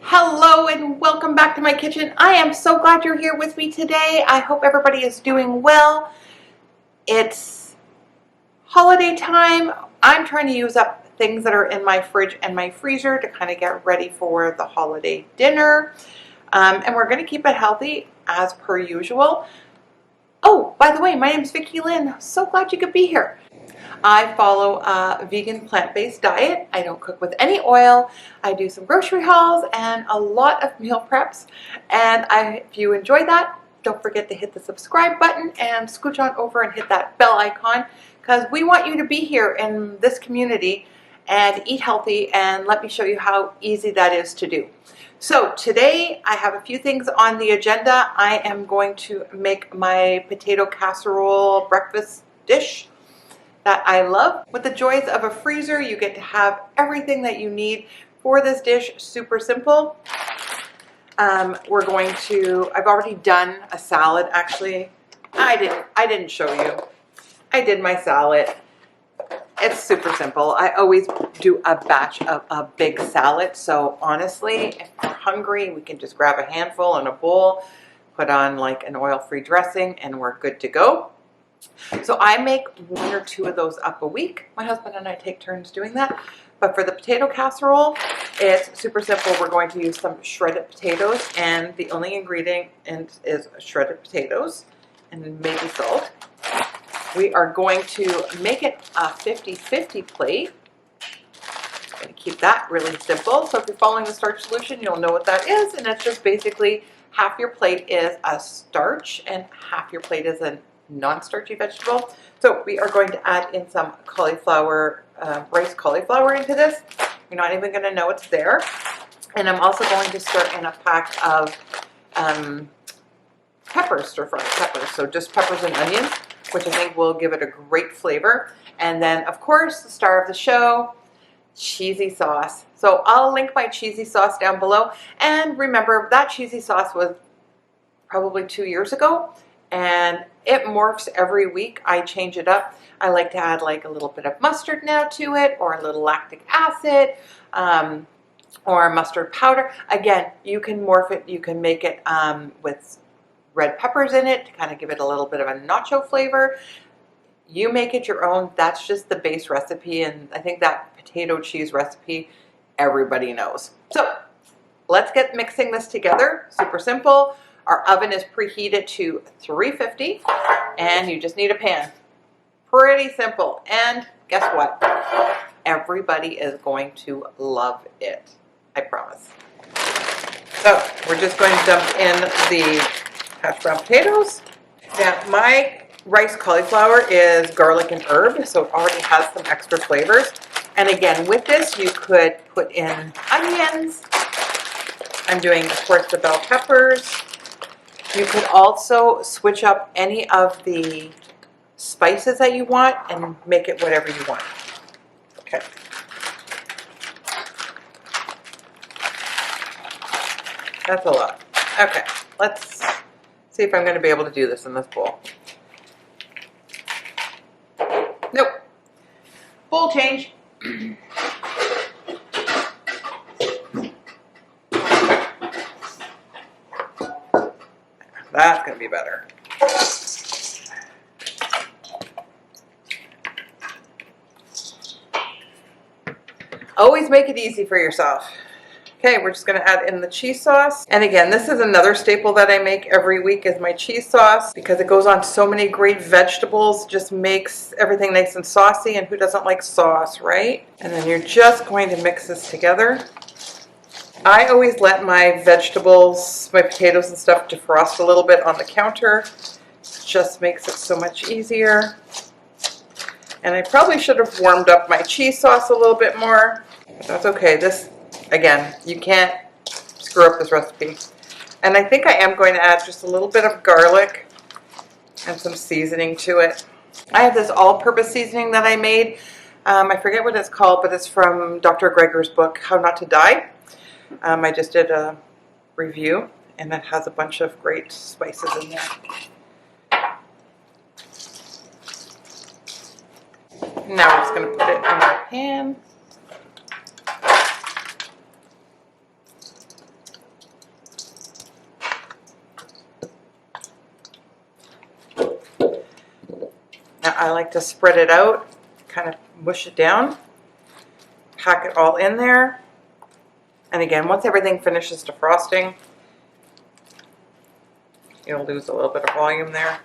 Hello and welcome back to my kitchen. I am so glad you're here with me today. I hope everybody is doing well. It's holiday time. I'm trying to use up things that are in my fridge and my freezer to kind of get ready for the holiday dinner. And we're going to keep it healthy as per usual. Oh, by the way, my name is Vicki-Lynne. So glad you could be here. I follow a vegan plant-based diet. I don't cook with any oil. I do some grocery hauls and a lot of meal preps. And if you enjoy that, don't forget to hit the subscribe button and scooch on over and hit that bell icon, because we want you to be here in this community and eat healthy, and let me show you how easy that is to do. So today I have a few things on the agenda. I am going to make my potato casserole breakfast dish that I love. With the joys of a freezer, you get to have everything that you need for this dish. Super simple. I've already done a salad. Actually, I didn't show you. I did my salad. It's super simple. I always do a batch of a big salad. So honestly, if you're hungry, we can just grab a handful in a bowl, put on like an oil-free dressing, and we're good to go. So I make one or two of those up a week. My husband and I take turns doing that. But for the potato casserole, it's super simple. We're going to use some shredded potatoes, and the only ingredient is shredded potatoes and maybe salt. We are going to make it a 50-50 plate. I'm going to keep that really simple. So if you're following the starch solution, you'll know what that is. And it's just basically half your plate is a starch and half your plate is a non-starchy vegetable. So we are going to add in some cauliflower, rice cauliflower into this. You're not even going to know it's there. And I'm also going to stir in a pack of peppers, stir-fried peppers. So just peppers and onions, which I think will give it a great flavor. And then, of course, the star of the show, cheesy sauce. So I'll link my cheesy sauce down below. And remember, that cheesy sauce was probably 2 years ago, and it morphs every week. I change it up. I like to add like a little bit of mustard now to it, or a little lactic acid, or mustard powder. Again, you can morph it. You can make it with red peppers in it to kind of give it a little bit of a nacho flavor. You make it your own. That's just the base recipe, and I think that potato cheese recipe everybody knows. So let's get mixing this together. Super simple. Our oven is preheated to 350, and you just need a pan. Pretty simple. And guess what? Everybody is going to love it. I promise. So we're just going to dump in the hash brown potatoes. Now my rice cauliflower is garlic and herb, so it already has some extra flavors. And again, with this, you could put in onions. I'm doing, of course, the bell peppers. You could also switch up any of the spices that you want and make it whatever you want. Okay. That's a lot. Okay, let's see if I'm going to be able to do this in this bowl. Nope. Bowl change. That's going to be better. Always make it easy for yourself. Okay, we're just going to add in the cheese sauce. And again, this is another staple that I make every week is my cheese sauce, because it goes on so many great vegetables. Just makes everything nice and saucy, and who doesn't like sauce, right? And then you're just going to mix this together. I always let my vegetables, my potatoes and stuff defrost a little bit on the counter. It just makes it so much easier. And I probably should have warmed up my cheese sauce a little bit more. But that's okay. This, again, you can't screw up this recipe. And I think I am going to add just a little bit of garlic and some seasoning to it. I have this all-purpose seasoning that I made. I forget what it's called, but it's from Dr. Greger's book, How Not to Die. I just did a review, and it has a bunch of great spices in there. Now we're just going to put it in our pan. I like to spread it out, kind of mush it down, pack it all in there. And again, once everything finishes defrosting, you'll lose a little bit of volume there.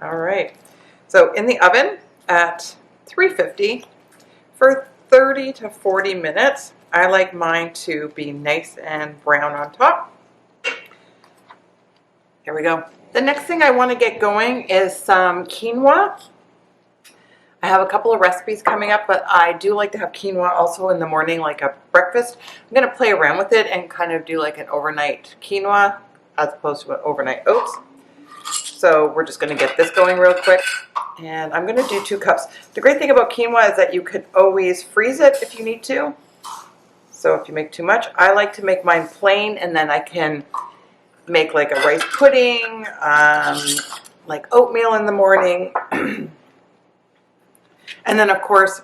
All right, so in the oven at 350 for 30 to 40 minutes. I like mine to be nice and brown on top. Here we go. The next thing I want to get going is some quinoa. I have a couple of recipes coming up, but I do like to have quinoa also in the morning, like a breakfast. I'm going to play around with it and kind of do like an overnight quinoa as opposed to an overnight oats. So we're just going to get this going real quick. And I'm going to do 2 cups. The great thing about quinoa is that you could always freeze it if you need to. So if you make too much, I like to make mine plain, and then I can make like a rice pudding, like oatmeal in the morning. And then of course,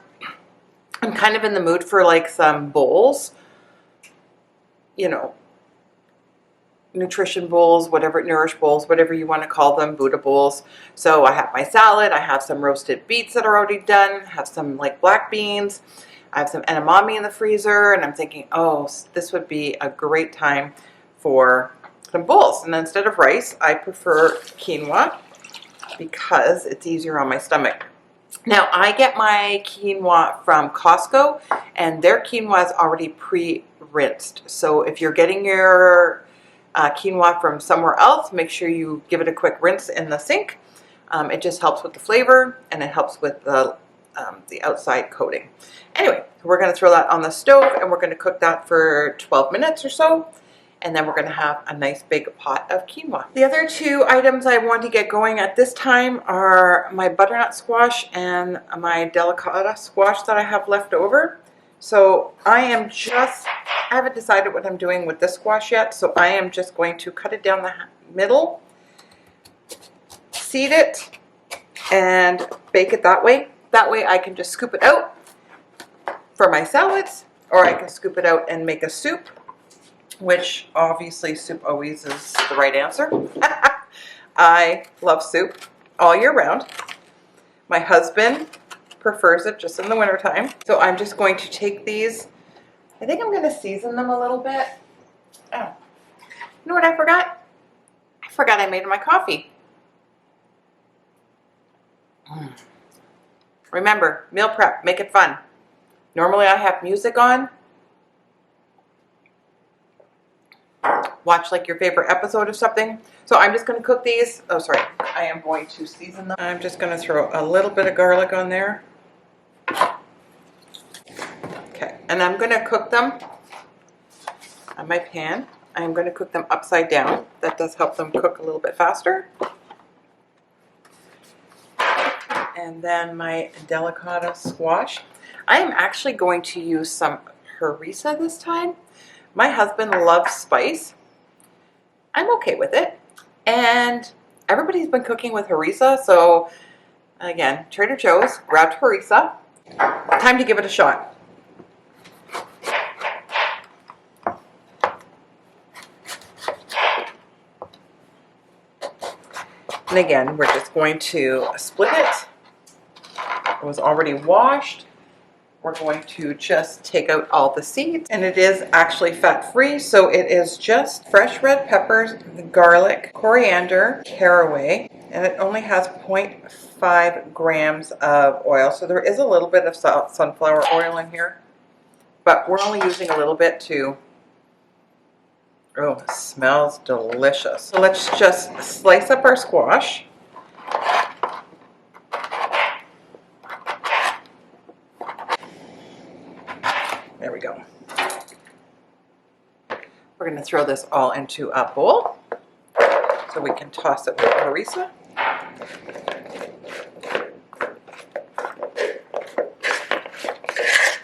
I'm kind of in the mood for like some bowls, you know, nutrition bowls, whatever, nourish bowls, whatever you want to call them, Buddha bowls. So I have my salad, I have some roasted beets that are already done, I have some like black beans, I have some edamame in the freezer, and I'm thinking, oh, this would be a great time for some bowls. And instead of rice, I prefer quinoa because it's easier on my stomach. Now, I get my quinoa from Costco, and their quinoa is already pre-rinsed. So if you're getting your quinoa from somewhere else, make sure you give it a quick rinse in the sink. It just helps with the flavor, and it helps with the outside coating. Anyway, we're going to throw that on the stove, and we're going to cook that for 12 minutes or so. And then we're going to have a nice big pot of quinoa. The other 2 items I want to get going at this time are my butternut squash and my delicata squash that I have left over. So I haven't decided what I'm doing with this squash yet, so I am just going to cut it down the middle, seed it, and bake it that way. That way I can just scoop it out for my salads, or I can scoop it out and make a soup, which obviously soup always is the right answer. I love soup all year round. My husband prefers it just in the wintertime. So I'm just going to take these. I think I'm going to season them a little bit. Oh, you know what I forgot? I forgot I made my coffee. Remember, meal prep, make it fun. Normally I have music on. Watch like your favorite episode of something. So I'm just going to cook these. Oh, sorry. I am going to season them. I'm just going to throw a little bit of garlic on there. Okay. And I'm going to cook them on my pan. I'm going to cook them upside down. That does help them cook a little bit faster. And then my delicata squash. I am actually going to use some harissa this time. My husband loves spice. I'm okay with it. And everybody's been cooking with harissa, so again, Trader Joe's, grabbed harissa. Time to give it a shot. And again, we're just going to split it. It was already washed. We're going to just take out all the seeds, and it is actually fat-free, so it is just fresh red peppers, garlic, coriander, caraway, and it only has 0.5 grams of oil, so there is a little bit of sunflower oil in here, but we're only using a little bit to, oh, it smells delicious. So let's just slice up our squash. There we go. We're going to throw this all into a bowl so we can toss it with harissa.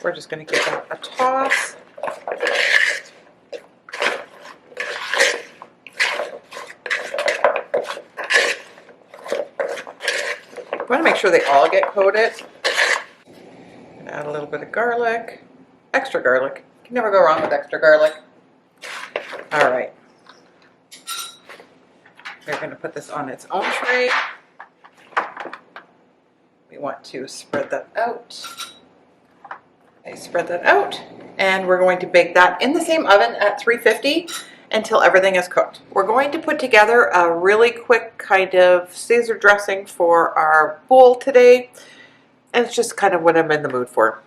We're just going to give that a toss. You want to make sure they all get coated. And add a little bit of garlic. Extra garlic. You can never go wrong with extra garlic. All right. We're going to put this on its own tray. We want to spread that out. Okay, spread that out. And we're going to bake that in the same oven at 350 until everything is cooked. We're going to put together a really quick kind of Caesar dressing for our bowl today. And it's just kind of what I'm in the mood for.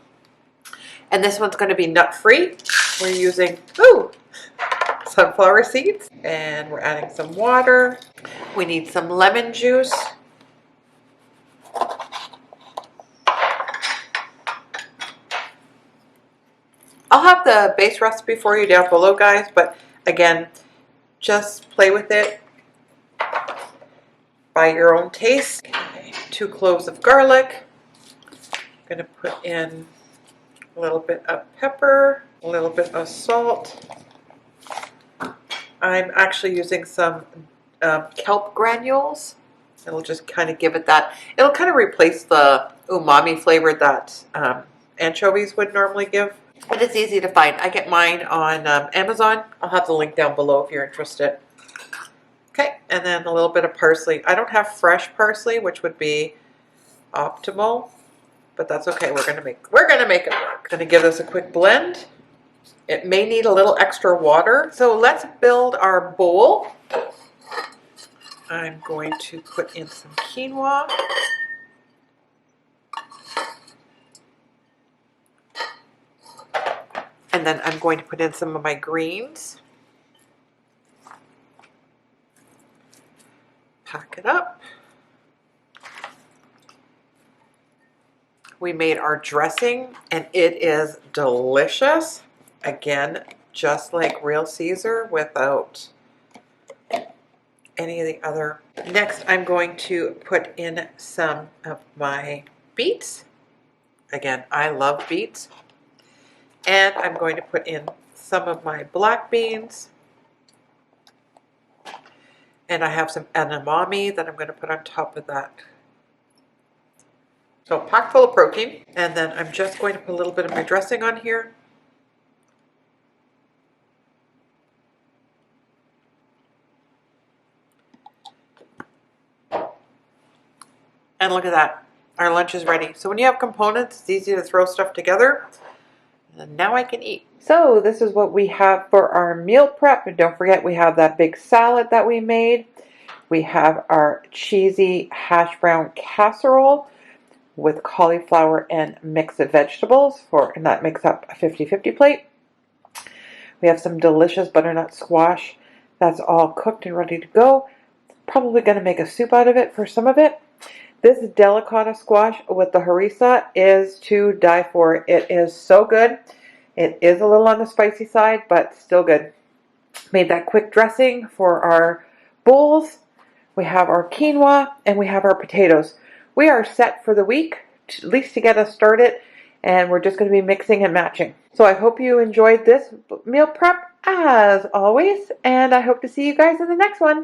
And this one's going to be nut-free. We're using, sunflower seeds. And we're adding some water. We need some lemon juice. I'll have the base recipe for you down below, guys, but again, just play with it by your own taste. Okay. 2 cloves of garlic. I'm going to put in a little bit of pepper, a little bit of salt. I'm actually using some kelp granules. It'll just kind of give it that, it'll kind of replace the umami flavor that anchovies would normally give. But it's easy to find. I get mine on Amazon. I'll have the link down below if you're interested. Okay, and then a little bit of parsley. I don't have fresh parsley, which would be optimal, but that's okay. We're gonna make it work. Gonna give this a quick blend. It may need a little extra water. So let's build our bowl. I'm going to put in some quinoa. And then I'm going to put in some of my greens. Pack it up. We made our dressing and it is delicious. Again, just like real Caesar without any of the other. Next, I'm going to put in some of my beets. Again, I love beets. And I'm going to put in some of my black beans. And I have some edamame that I'm going to put on top of that. So packed full of protein. And then I'm just going to put a little bit of my dressing on here. And look at that. Our lunch is ready. So when you have components, it's easy to throw stuff together. And now I can eat. So this is what we have for our meal prep. And don't forget, we have that big salad that we made. We have our cheesy hash brown casserole with cauliflower and mixed vegetables, and that makes up a 50-50 plate. We have some delicious butternut squash that's all cooked and ready to go. Probably going to make a soup out of it for some of it. This delicata squash with the harissa is to die for. It is so good. It is a little on the spicy side, but still good. Made that quick dressing for our bowls. We have our quinoa and we have our potatoes. We are set for the week, at least to get us started, and we're just going to be mixing and matching. So I hope you enjoyed this meal prep as always, and I hope to see you guys in the next one.